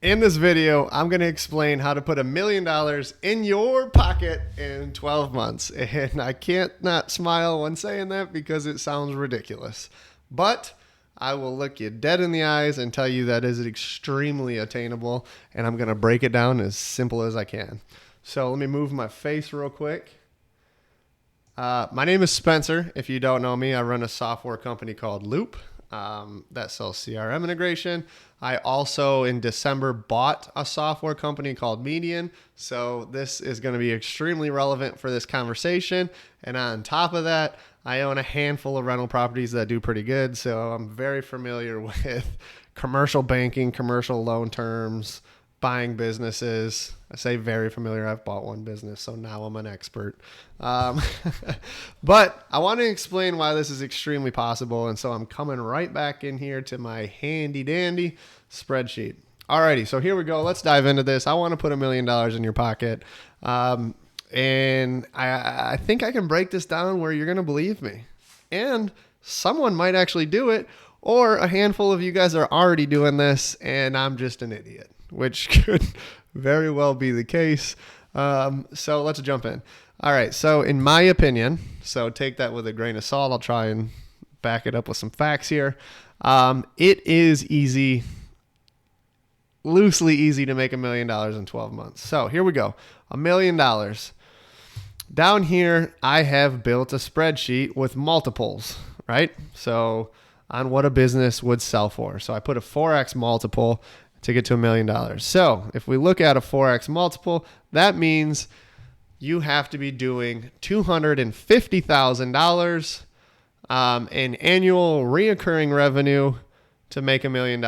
In this video, I'm going to explain how to put $1 million in your pocket in 12 months. And I can't not smile when saying that because it sounds ridiculous. But I will look you dead in the eyes and tell you that is extremely attainable. And I'm going to break it down as simple as I can. So let me move my face real quick. My name is Spencer. If you don't know me, I run a software company called Loop that sells CRM integration. I also, in December, bought a software company called Median. So this is going to be extremely relevant for this conversation. And on top of that, I own a handful of rental properties that do pretty good. So I'm very familiar with commercial banking, commercial loan terms, buying businesses. I say very familiar. I've bought one business, so now I'm an expert. But I want to explain why this is extremely possible, and so I'm coming right back in here to my handy dandy spreadsheet. Alrighty, so here we go. Let's dive into this. I want to put $1 million in your pocket, and I think I can break this down where you're going to believe me, and someone might actually do it, or a handful of you guys are already doing this, and I'm just an idiot, which could very well be the case. So let's jump in. All right. So in my opinion, so take that with a grain of salt. I'll try and back it up with some facts here. It is easy, loosely easy to make $1 million in 12 months. So here we go. $1 million. Down here, I have built a spreadsheet with multiples, right? So on what a business would sell for. So I put a 4x multiple to get to $1 million. So if we look at a 4x multiple, that means you have to be doing $250,000 in annual reoccurring revenue to make $1 million.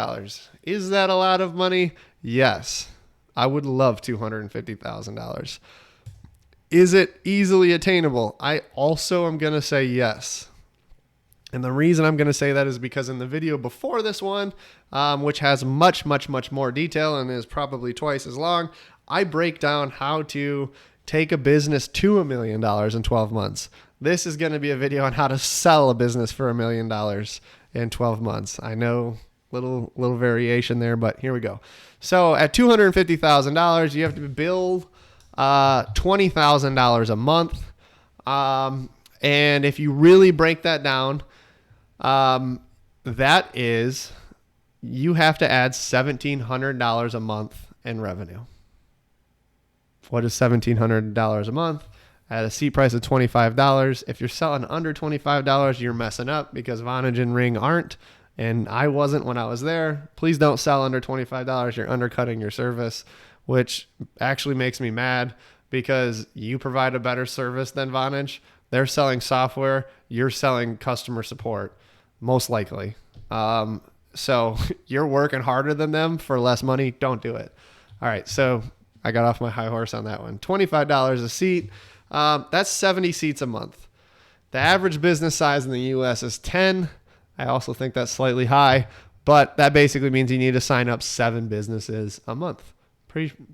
Is that a lot of money? Yes. I would love $250,000. Is it easily attainable? I also am going to say yes. And the reason I'm going to say that is because in the video before this one, which has much more detail and is probably twice as long, I break down how to take a business to $1 million in 12 months. This is going to be a video on how to sell a business for $1 million in 12 months. I know little variation there, but here we go. So at $250,000, you have to bill $20,000 a month. And if you really break that down, that is, you have to add $1,700 a month in revenue. What is $1,700 a month? At a seat price of $25. If you're selling under $25, you're messing up because Vonage and Ring aren't, and I wasn't when I was there. Please don't sell under $25. You're undercutting your service, which actually makes me mad because you provide a better service than Vonage. They're selling software. You're selling customer support, most likely. So you're working harder than them for less money. Don't do it. All right. So I got off my high horse on that one. $25 a seat. That's 70 seats a month. The average business size in the U.S. is 10. I also think that's slightly high, but that basically means you need to sign up 7 businesses a month.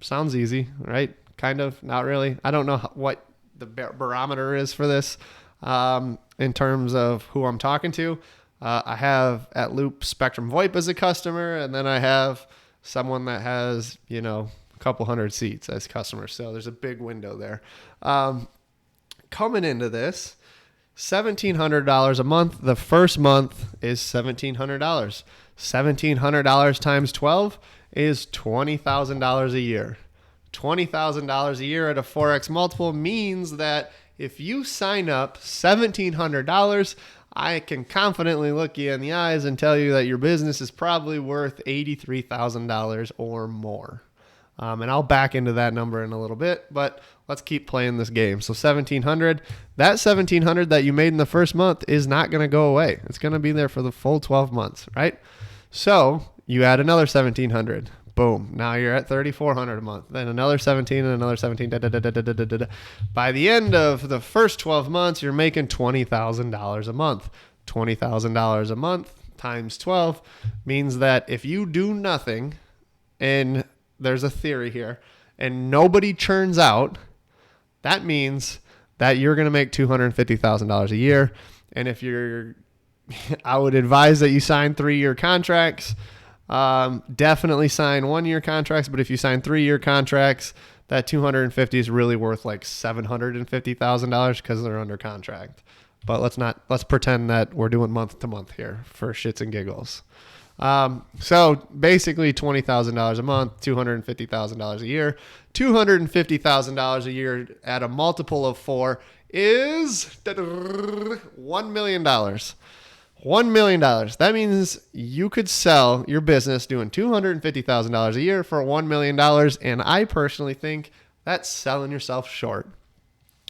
Sounds easy, right? Kind of, not really. I don't know what the barometer is for this in terms of who I'm talking to. I have at Loop Spectrum VoIP as a customer, and then I have someone that has, a couple hundred seats as customers. So there's a big window there. Coming into this, $1,700 a month. The first month is $1,700. $1,700 times 12 is $20,000 a year. $20,000 a year at a 4x multiple means that if you sign up $1,700, I can confidently look you in the eyes and tell you that your business is probably worth $83,000 or more. And I'll back into that number in a little bit, but let's keep playing this game. So $1,700, that $1,700 that you made in the first month is not going to go away. It's going to be there for the full 12 months, right? So you add another $1,700. Boom. Now you're at $3,400 a month. Then another 17 and another 17. By the end of the first 12 months, you're making $20,000 a month. $20,000 a month times 12 means that if you do nothing, and there's a theory here, and nobody churns out, that means that you're going to make $250,000 a year. And if I would advise that you sign 3-year contracts. Definitely sign 1-year contracts, but if you sign 3-year contracts, that 250 is really worth like $750,000 because they're under contract. But let's pretend that we're doing month to month here for shits and giggles. So basically $20,000 a month, $250,000 a year. $250,000 a year at a multiple of 4 is $1 million. $1 million. That means you could sell your business doing $250,000 a year for $1 million. And I personally think that's selling yourself short.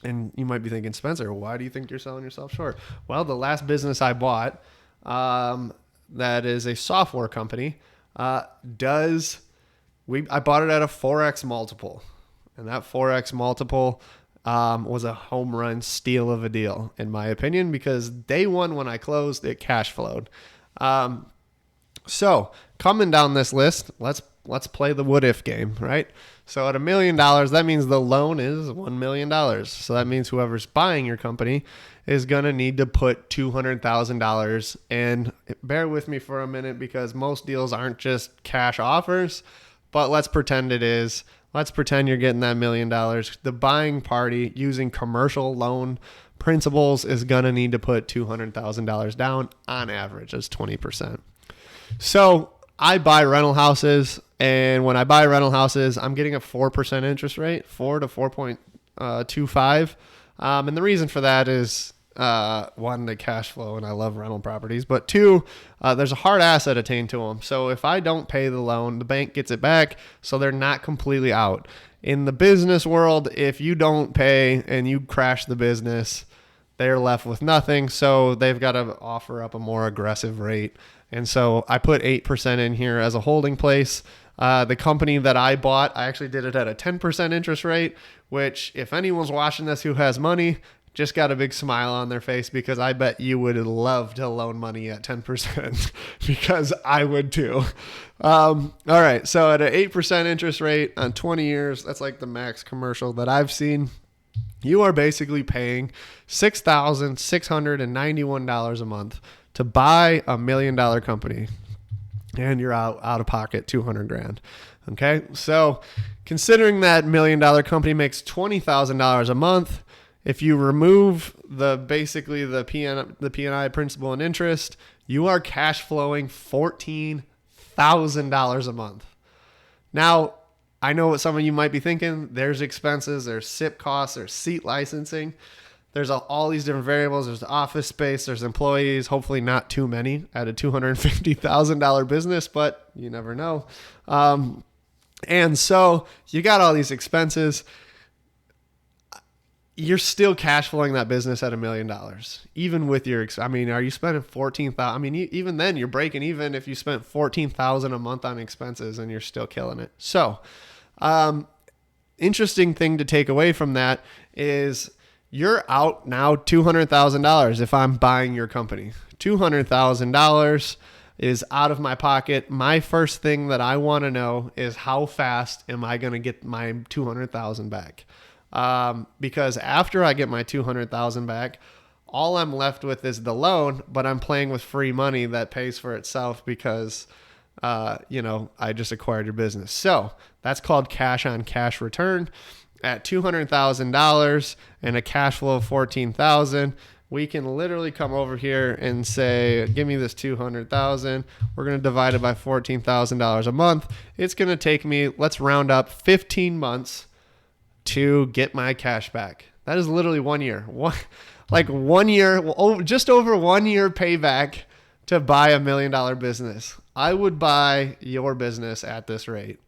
And you might be thinking, Spencer, why do you think you're selling yourself short? Well, the last business I bought, that is a software company, I bought it at a 4x multiple. And that 4x multiple was a home run steal of a deal, in my opinion, because day one when I closed, it cash flowed. So coming down this list, let's play the what if game, right? So at $1 million, that means the loan is $1 million. So that means whoever's buying your company is going to need to put $200,000. And bear with me for a minute because most deals aren't just cash offers, but let's pretend it is. Let's pretend you're getting that $1 million. The buying party using commercial loan principles is going to need to put $200,000 down on average. That's 20%. So I buy rental houses, and when I buy rental houses, I'm getting a 4% interest rate, 4 to 4.25. And the reason for that is, one, the cash flow, and I love rental properties, but two, there's a hard asset attained to them. So if I don't pay the loan, the bank gets it back, so they're not completely out. In the business world, if you don't pay and you crash the business, they're left with nothing, so they've got to offer up a more aggressive rate. And so I put 8% in here as a holding place. The company that I bought, I actually did it at a 10% interest rate, which if anyone's watching this who has money, just got a big smile on their face because I bet you would love to loan money at 10% because I would too. All right. So at an 8% interest rate on 20 years, that's like the max commercial that I've seen. You are basically paying $6,691 a month to buy $1 million company, and you're out of pocket $200,000. Okay. So considering that $1 million company makes $20,000 a month, if you remove the P&I principal and interest, you are cash flowing $14,000 a month. Now, I know what some of you might be thinking. There's expenses, there's SIP costs, there's seat licensing. There's all these different variables. There's office space, there's employees, hopefully not too many at a $250,000 business, but you never know. And so you got all these expenses. You're still cash flowing that business at $1 million, even with are you spending $14,000? Even then you're breaking even if you spent $14,000 a month on expenses and you're still killing it. So, interesting thing to take away from that is you're out now $200,000 if I'm buying your company. $200,000 is out of my pocket. My first thing that I want to know is how fast am I going to get my $200,000 back? Because after I get my $200,000 back, all I'm left with is the loan, but I'm playing with free money that pays for itself because, I just acquired your business. So that's called cash on cash return. At $200,000 and a cash flow of $14,000, we can literally come over here and say, give me this $200,000. We're going to divide it by $14,000 a month. It's going to take me, let's round up 15 months to get my cash back. That is literally 1 year. 1 year, just over 1 year payback to buy $1 million business. I would buy your business at this rate.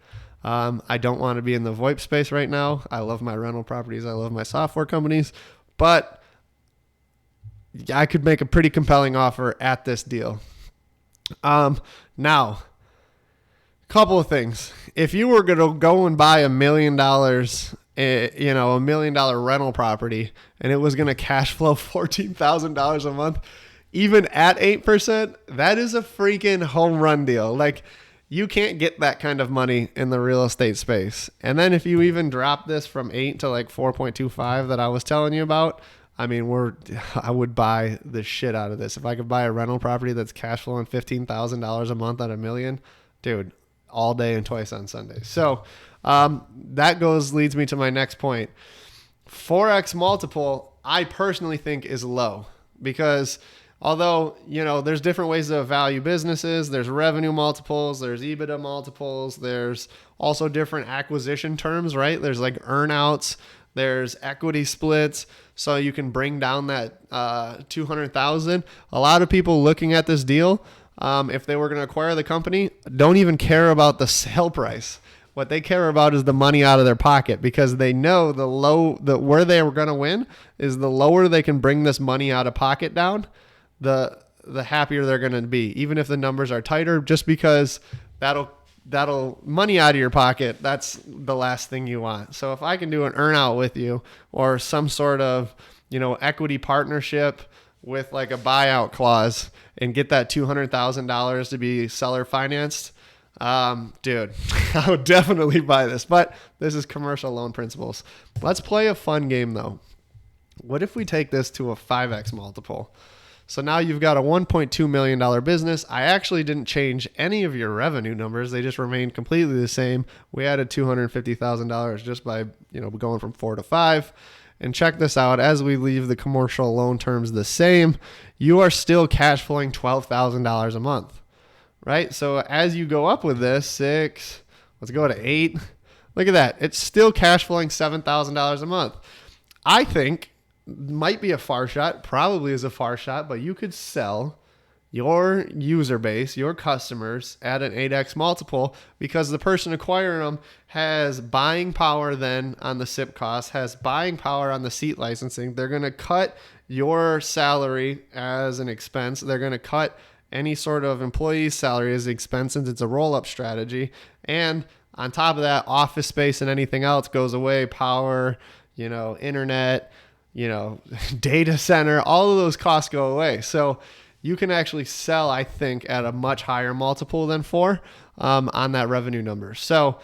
I don't want to be in the VoIP space right now. I love my rental properties. I love my software companies, but I could make a pretty compelling offer at this deal. Now, couple of things. If you were going to go and buy $1 million, $1 million rental property, and it was going to cash flow $14,000 a month, even at 8%, that is a freaking home run deal. Like, you can't get that kind of money in the real estate space. And then if you even drop this from 8 to like 4.25 that I was telling you about, I would buy the shit out of this. If I could buy a rental property that's cash flowing $15,000 a month at $1 million, Dude, all day and twice on Sundays. So that leads me to my next point. 4x multiple, I personally think is low because although, there's different ways to value businesses, there's revenue multiples, there's EBITDA multiples, there's also different acquisition terms, right? There's like earnouts, there's equity splits, so you can bring down that 200,000. A lot of people looking at this deal, if they were going to acquire the company, don't even care about the sale price. What they care about is the money out of their pocket because they know where they were going to win is the lower they can bring this money out of pocket down, the happier they're going to be, even if the numbers are tighter, just because that'll money out of your pocket. That's the last thing you want. So if I can do an earnout with you or some sort of, equity partnership with like a buyout clause and get that $200,000 to be seller financed, dude, I would definitely buy this, but this is commercial loan principles. Let's play a fun game though. What if we take this to a 5x multiple? So now you've got a $1.2 million business. I actually didn't change any of your revenue numbers. They just remained completely the same. We added $250,000 just by, going from 4 to 5. And check this out. As we leave the commercial loan terms the same, you are still cash flowing $12,000 a month, right? So as you go up with this, 6, let's go to 8. Look at that. It's still cash flowing $7,000 a month. I think might be a far shot, probably is a far shot, but you could sell your user base, your customers at an 8x multiple because the person acquiring them has buying power then on the SIP cost, has buying power on the seat licensing. They're going to cut your salary as an expense. They're going to cut any sort of employee's salary as an expense since it's a roll-up strategy. And on top of that, office space and anything else goes away, power, internet, data center, all of those costs go away. So you can actually sell, I think, at a much higher multiple than 4 on that revenue number. So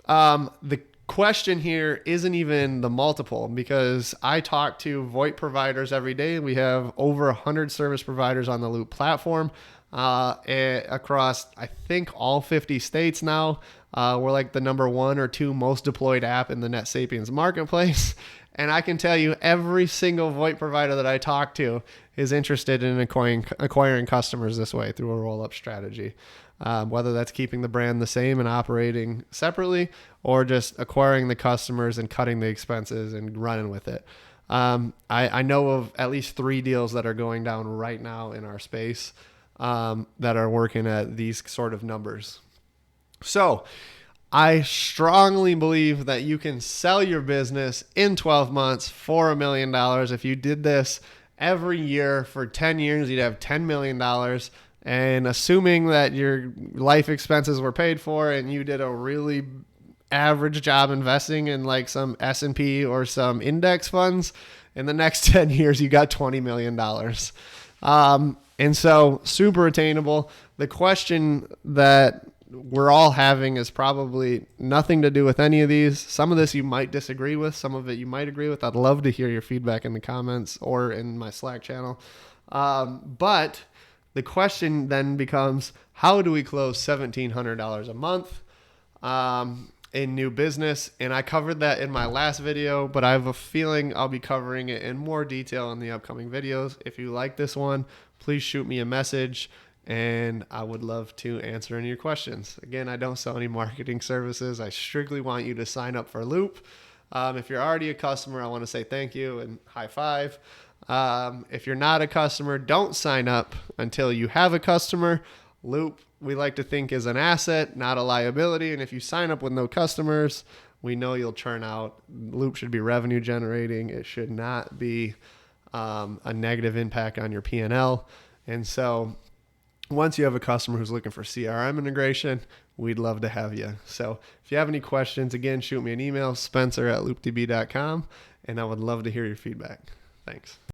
the question here isn't even the multiple because I talk to VoIP providers every day. We have over 100 service providers on the Loop platform across, I think, all 50 states now. We're like the number 1 or 2 most deployed app in the NetSapiens marketplace. And I can tell you every single VoIP provider that I talk to is interested in acquiring customers this way through a roll-up strategy, whether that's keeping the brand the same and operating separately or just acquiring the customers and cutting the expenses and running with it. I know of at least 3 deals that are going down right now in our space that are working at these sort of numbers. So I strongly believe that you can sell your business in 12 months for $1 million. If you did this every year for 10 years, you'd have $10 million. And assuming that your life expenses were paid for and you did a really average job investing in like some S&P or some index funds, in the next 10 years, you got $20 million. And so super attainable. The question that we're all having is probably nothing to do with any of these. Some of this you might disagree with. Some of it you might agree with. I'd love to hear your feedback in the comments or in my Slack channel. But the question then becomes, how do we close $1,700 a month in new business? And I covered that in my last video, but I have a feeling I'll be covering it in more detail in the upcoming videos. If you like this one, please shoot me a message. And I would love to answer any of your questions. Again, I don't sell any marketing services. I strictly want you to sign up for Loop. If you're already a customer, I want to say thank you and high five. If you're not a customer, don't sign up until you have a customer. Loop, we like to think, is an asset, not a liability. And if you sign up with no customers, we know you'll churn out. Loop should be revenue generating. It should not be a negative impact on your P&L. And so once you have a customer who's looking for CRM integration, we'd love to have you. So if you have any questions, again, shoot me an email, spencer@loopdb.com, and I would love to hear your feedback. Thanks.